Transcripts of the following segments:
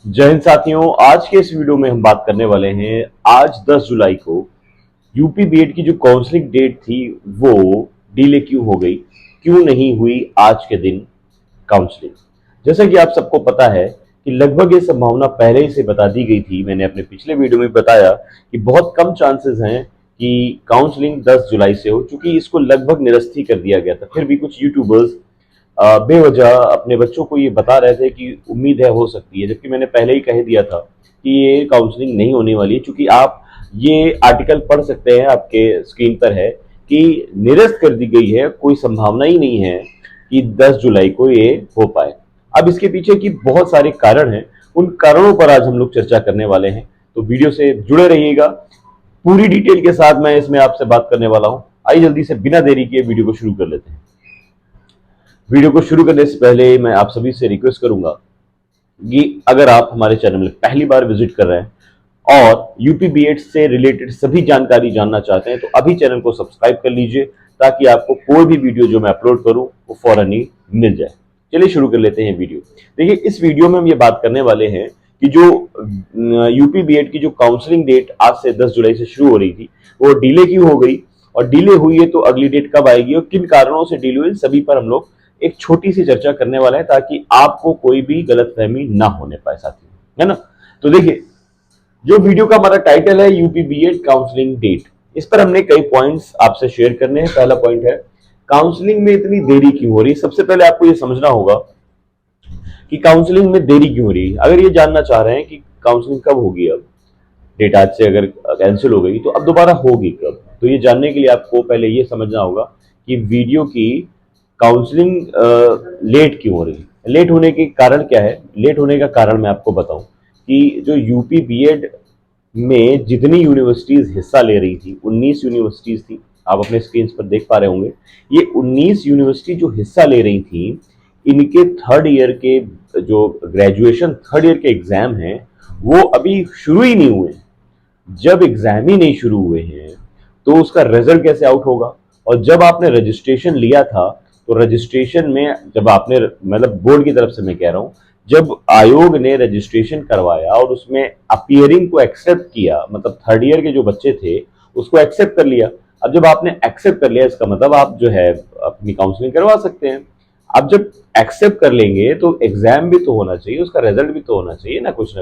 जय हिंद साथियों। आज के इस वीडियो में हम बात करने वाले हैं आज 10 जुलाई को यूपी बीएड की जो काउंसलिंग डेट थी वो डिले क्यों हो गई, क्यों नहीं हुई आज के दिन काउंसलिंग। जैसा कि आप सबको पता है कि लगभग ये संभावना पहले ही से बता दी गई थी। मैंने अपने पिछले वीडियो में बताया कि बहुत कम चांसेस हैं कि काउंसलिंग 10 जुलाई से हो, चूंकि इसको लगभग निरस्त ही कर दिया गया था। फिर भी कुछ यूट्यूबर्स बेवजह अपने बच्चों को ये बता रहे थे कि उम्मीद है हो सकती है, जबकि मैंने पहले ही कह दिया था कि ये काउंसलिंग नहीं होने वाली है। चूंकि आप ये आर्टिकल पढ़ सकते हैं, आपके स्क्रीन पर है कि निरस्त कर दी गई है, कोई संभावना ही नहीं है कि 10 जुलाई को ये हो पाए। अब इसके पीछे की बहुत सारे कारण हैं, उन कारणों पर आज हम लोग चर्चा करने वाले हैं, तो वीडियो से जुड़े रहिएगा। पूरी डिटेल के साथ मैं इसमें आपसे बात करने वाला हूं। आइए जल्दी से बिना देरी के वीडियो को शुरू कर लेते हैं। वीडियो को शुरू करने से पहले मैं आप सभी से रिक्वेस्ट करूंगा कि अगर आप हमारे चैनल में पहली बार विजिट कर रहे हैं और यूपी बीएड से रिलेटेड सभी जानकारी जानना चाहते हैं तो अभी चैनल को सब्सक्राइब कर लीजिए, ताकि आपको कोई भी वीडियो जो मैं अपलोड करूं वो फौरन ही मिल जाए। चलिए शुरू कर लेते हैं वीडियो। देखिए, इस वीडियो में हम ये बात करने वाले हैं कि जो यूपी बीएड की जो काउंसलिंग डेट आज से 10 जुलाई से शुरू हो रही थी वो डिले क्यों हो गई, और डिले हुई है तो अगली डेट कब आएगी और किन कारणों से डिले हुई, सभी पर हम लोग एक छोटी सी चर्चा करने वाला है, ताकि आपको कोई भी गलतफहमी ना होने पाए साथियों, है ना। तो देखिए, जो वीडियो का हमारा टाइटल है यूपी बीएड काउंसलिंग डेट, इस पर हमने कई पॉइंट्स आपसे शेयर करने हैं। पहला पॉइंट है काउंसलिंग में इतनी देरी क्यों हो रही है। सबसे पहले आपको ये समझना होगा कि काउंसलिंग में देरी क्यों हो रही है। अगर ये जानना चाह रहे हैं कि काउंसलिंग कब होगी, अब डेट आज से अगर कैंसिल हो गई तो अब दोबारा होगी कब, तो ये जानने के लिए आपको पहले ये समझना होगा कि वीडियो की काउंसलिंग लेट क्यों हो रही है। लेट होने के कारण क्या है। लेट होने का कारण मैं आपको बताऊं कि जो यूपी बीएड में जितनी यूनिवर्सिटीज हिस्सा ले रही थी, 19 यूनिवर्सिटीज थी, आप अपने स्क्रीन पर देख पा रहे होंगे। ये 19 यूनिवर्सिटी जो हिस्सा ले रही थी, इनके थर्ड ईयर के जो ग्रेजुएशन थर्ड ईयर के एग्जाम हैं वो अभी शुरू ही नहीं हुए। जब एग्जाम ही नहीं शुरू हुए हैं तो उसका रिजल्ट कैसे आउट होगा। और जब आपने रजिस्ट्रेशन लिया था तो रजिस्ट्रेशन में जब आपने, मतलब बोर्ड की तरफ से मैं कह रहा हूं, जब आयोग ने रजिस्ट्रेशन करवाया और उसमें अपीयरिंग को एक्सेप्ट किया, मतलब थर्ड ईयर के जो बच्चे थे उसको एक्सेप्ट कर लिया। अब जब आपने एक्सेप्ट कर लिया, इसका मतलब आप जो है अपनी काउंसलिंग करवा सकते हैं। अब जब एक्सेप्ट कर लेंगे तो एग्जाम भी तो होना चाहिए, उसका रिजल्ट भी तो होना चाहिए ना कुछ।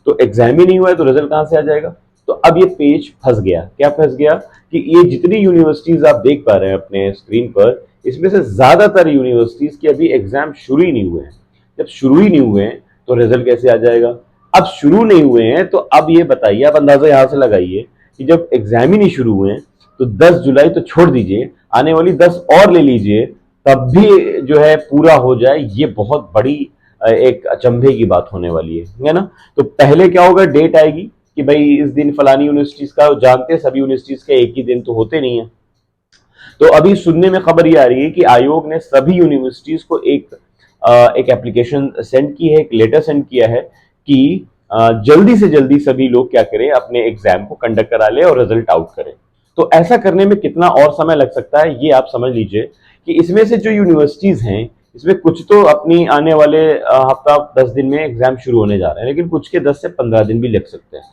तो एग्जाम ही नहीं हुआ है तो रिजल्ट कहां से आ जाएगा। तो अब ये पेज फंस गया। क्या फंस गया कि ये जितनी यूनिवर्सिटीज आप देख पा रहे हैं अपने स्क्रीन पर, इसमें से ज्यादातर यूनिवर्सिटीज के अभी एग्जाम शुरू ही नहीं हुए हैं। जब शुरू ही नहीं हुए हैं तो रिजल्ट कैसे आ जाएगा। अब शुरू नहीं हुए हैं तो अब ये बताइए, आप अंदाजा यहां से लगाइए कि जब एग्जाम ही नहीं शुरू हुए हैं तो 10 जुलाई तो छोड़ दीजिए, आने वाली 10 और ले लीजिए, तब भी जो है पूरा हो जाए, ये बहुत बड़ी एक अचंभे की बात होने वाली है ना। तो पहले क्या होगा, डेट आएगी कि भाई इस दिन फलानी यूनिवर्सिटीज का, जानते हैं सभी यूनिवर्सिटीज के एक ही दिन तो होते नहीं है। तो अभी सुनने में खबर ये आ रही है कि आयोग ने सभी यूनिवर्सिटीज को एक एप्लीकेशन सेंड की है, एक लेटर सेंड किया है कि जल्दी से जल्दी सभी लोग क्या करें, अपने एग्जाम को कंडक्ट करा ले और रिजल्ट आउट करें। तो ऐसा करने में कितना और समय लग सकता है ये आप समझ लीजिए कि इसमें से जो यूनिवर्सिटीज हैं, इसमें कुछ तो अपनी आने वाले हफ्ता 10 दिन में एग्जाम शुरू होने जा रहे हैं, लेकिन कुछ के 10 से 15 दिन भी लग सकते हैं।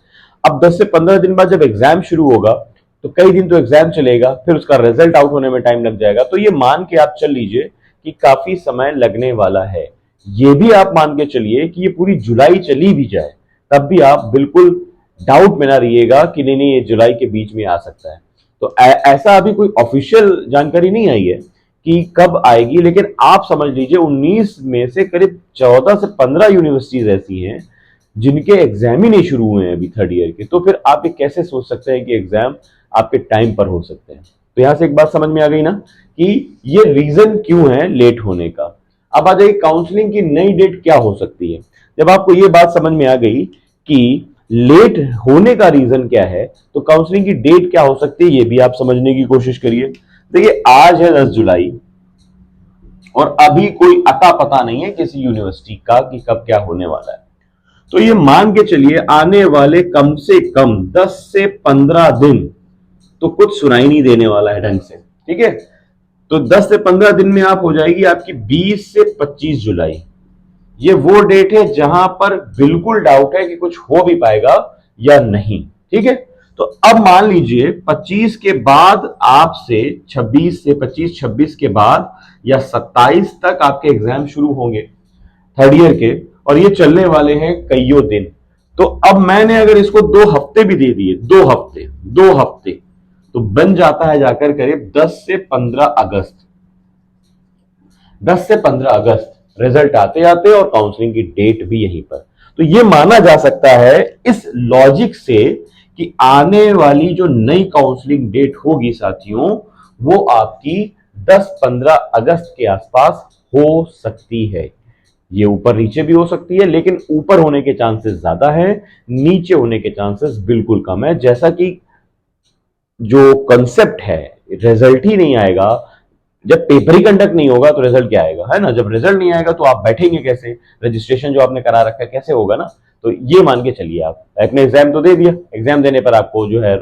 अब 10 से 15 दिन बाद जब एग्जाम शुरू होगा तो कई दिन तो एग्जाम चलेगा, फिर उसका रिजल्ट आउट होने में टाइम लग जाएगा। तो ये मान के आप चल लीजिए कि काफी समय लगने वाला है। ये भी आप मान के चलिए कि ये पूरी जुलाई चली भी जाए, तब भी आप बिल्कुल डाउट में ना रहिएगा कि नहीं नहीं ये जुलाई के बीच में आ सकता है। तो ऐसा अभी कोई ऑफिशियल जानकारी नहीं आई है कि कब आएगी, लेकिन आप समझ लीजिए 19 में से करीब 14 से 15 यूनिवर्सिटीज ऐसी हैं जिनके एग्जाम ही नहीं शुरू हुए हैं अभी थर्ड ईयर के। तो फिर आप ये कैसे सोच सकते हैं कि एग्जाम आपके टाइम पर हो सकते हैं। तो यहां से एक बात समझ में आ गई ना कि ये रीजन क्यों है लेट होने का। अब आ जाइए काउंसलिंग की नई डेट क्या हो सकती है। जब आपको ये बात समझ में आ गई कि लेट होने का रीजन क्या है, तो काउंसलिंग की डेट क्या हो सकती है ये भी आप समझने की कोशिश करिए। देखिए, आज है 10 जुलाई और अभी कोई अता पता नहीं है किसी यूनिवर्सिटी का कि कब क्या होने वाला है। तो ये मान के चलिए आने वाले कम से कम 10 से 15 दिन तो कुछ सुनाई नहीं देने वाला है ढंग से, ठीक है। तो 10 से 15 दिन में आप हो जाएगी आपकी 20 से 25 जुलाई। ये वो डेट है जहां पर बिल्कुल डाउट है कि कुछ हो भी पाएगा या नहीं। ठीक है, तो अब मान लीजिए 25 के बाद आपसे 26 से 25-26 के बाद या 27 तक आपके एग्जाम शुरू होंगे थर्ड ईयर के, और ये चलने वाले हैं कईयों दिन। तो अब मैंने अगर इसको 2 हफ्ते भी दे दिए, 2 हफ्ते तो बन जाता है जाकर करीब 10 से 15 अगस्त रिजल्ट आते आते, और काउंसलिंग की डेट भी यहीं पर। तो यह माना जा सकता है इस लॉजिक से कि आने वाली जो नई काउंसलिंग डेट होगी साथियों, वो आपकी 10-15 अगस्त के आसपास हो सकती है। ये ऊपर नीचे भी हो सकती है, लेकिन ऊपर होने के चांसेस ज्यादा है, नीचे होने के चांसेस बिल्कुल कम है। जैसा कि जो कंसेप्ट है, रिजल्ट ही नहीं आएगा, जब पेपर ही कंडक्ट नहीं होगा तो रिजल्ट क्या आएगा, है ना। जब रिजल्ट नहीं आएगा तो आप बैठेंगे कैसे, रजिस्ट्रेशन जो आपने करा रखा है कैसे होगा ना। तो ये मान के चलिए, आपने एग्जाम तो दे दिया, एग्जाम देने पर आपको जो है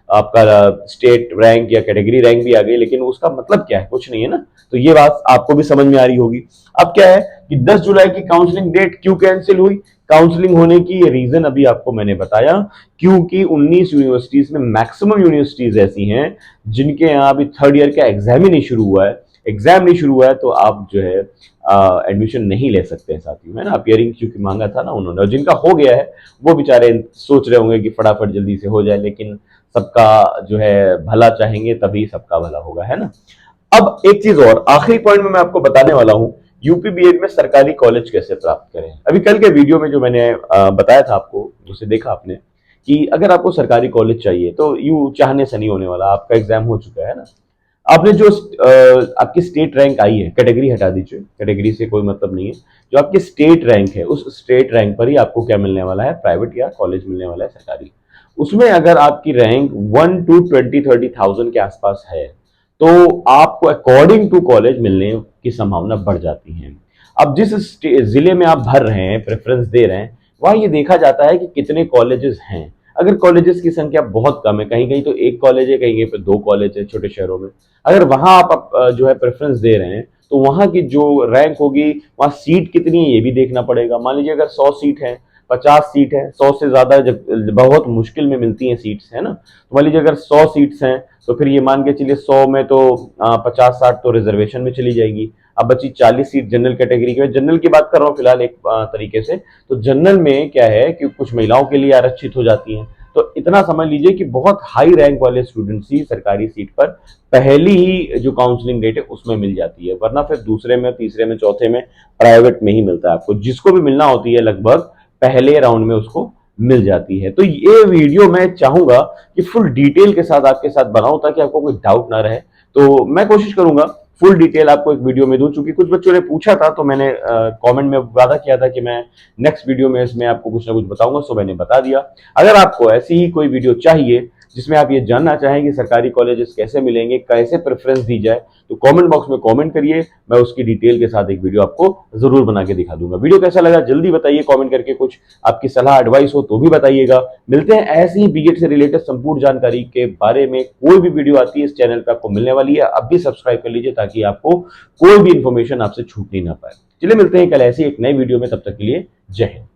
आपका स्टेट रैंक या कैटेगरी रैंक भी आ गई, लेकिन उसका मतलब क्या है, कुछ नहीं है ना। तो ये बात आपको भी समझ में आ रही होगी। अब क्या है कि 10 जुलाई की काउंसलिंग डेट क्यों कैंसिल हुई, काउंसलिंग होने की रीजन अभी आपको मैंने बताया, क्योंकि 19 यूनिवर्सिटीज में मैक्सिमम यूनिवर्सिटीज ऐसी हैं जिनके यहाँ अभी थर्ड ईयर का एग्जाम ही नहीं शुरू हुआ है। एग्जाम नहीं शुरू हुआ है तो आप जो है एडमिशन नहीं ले सकते हैं साथियों, है ना। अपियरिंग क्योंकि मांगा था ना उन्होंने, और जिनका हो गया है वो बेचारे सोच रहे होंगे कि फटाफट जल्दी से हो जाए, लेकिन सबका जो है भला चाहेंगे तभी सबका भला होगा, है ना। अब एक चीज और आखिरी पॉइंट में मैं आपको बताने वाला हूं, यूपी बीएड में सरकारी कॉलेज कैसे प्राप्त करें। अभी कल के वीडियो में जो मैंने बताया था आपको, उसे देखा आपने, कि अगर आपको सरकारी कॉलेज चाहिए तो यू चाहने से नहीं होने वाला, आपका एग्जाम हो चुका है ना। आपने जो आपकी स्टेट रैंक आई है, कैटेगरी हटा दीजिए, कैटेगरी से कोई मतलब नहीं है, जो आपकी स्टेट रैंक है उस स्टेट रैंक पर ही आपको क्या मिलने वाला है, प्राइवेट या कॉलेज मिलने वाला है सरकारी। उसमें अगर आपकी रैंक 1 to 20-30,000 के आसपास है तो आपको अकॉर्डिंग टू कॉलेज मिलने की संभावना बढ़ जाती है। अब जिस जिले में आप भर रहे हैं, प्रेफरेंस दे रहे हैं, वहां ये देखा जाता है कि कितने कॉलेजेस हैं। अगर कॉलेजेस की संख्या बहुत कम है, कहीं कहीं तो एक कॉलेज है, कहीं कहीं पे 2 कॉलेज है छोटे शहरों में, अगर वहां आप जो है प्रेफरेंस दे रहे हैं तो वहां की जो रैंक होगी, वहां सीट कितनी है ये भी देखना पड़ेगा। मान लीजिए अगर 100 सीट है, 50 सीट है, 100 से ज्यादा जब बहुत मुश्किल में मिलती हैं सीट्स, है ना। तो मान लीजिए अगर 100 सीट्स हैं तो फिर ये मान के चलिए 100 में तो 50-60 तो रिजर्वेशन में चली जाएगी। अब बची 40 सीट जनरल कैटेगरी के, जनरल की बात कर रहा हूँ फिलहाल एक तरीके से। तो जनरल में क्या है कि कुछ महिलाओं के लिए आरक्षित हो जाती हैं, तो इतना समझ लीजिए कि बहुत हाई रैंक वाले स्टूडेंट्स ही सरकारी सीट पर पहली ही जो काउंसलिंग डेट है उसमें मिल जाती है, वरना फिर दूसरे में, तीसरे में, चौथे में प्राइवेट में ही मिलता है आपको। जिसको भी मिलना होती है लगभग पहले राउंड में उसको मिल जाती है। तो ये वीडियो मैं चाहूंगा कि फुल डिटेल के साथ आपके साथ बनाऊं ताकि आपको कोई डाउट ना रहे। तो मैं कोशिश करूंगा फुल डिटेल आपको एक वीडियो में दूं। चूंकि कुछ बच्चों ने पूछा था तो मैंने कमेंट में वादा किया था कि मैं नेक्स्ट वीडियो में इसमें आपको कुछ ना कुछ बताऊंगा, सो मैंने बता दिया। अगर आपको ऐसी ही कोई वीडियो चाहिए जिसमें आप ये जानना चाहें कि सरकारी कॉलेजेस कैसे मिलेंगे, कैसे प्रेफरेंस दी जाए, तो कमेंट बॉक्स में कमेंट करिए, मैं उसकी डिटेल के साथ एक वीडियो आपको जरूर बना के दिखा दूंगा। वीडियो कैसा लगा जल्दी बताइए कमेंट करके, कुछ आपकी सलाह एडवाइस हो तो भी बताइएगा। मिलते हैं ऐसी ही बीएड से रिलेटेड संपूर्ण जानकारी के बारे में, कोई भी वीडियो आती है इस चैनल पर आपको मिलने वाली है, अब भी सब्सक्राइब कर लीजिए ताकि आपको कोई भी इंफॉर्मेशन आपसे छूटनी ना पाए। चलिए मिलते हैं कल ऐसी एक नई वीडियो में, तब तक के लिए जय हिंद।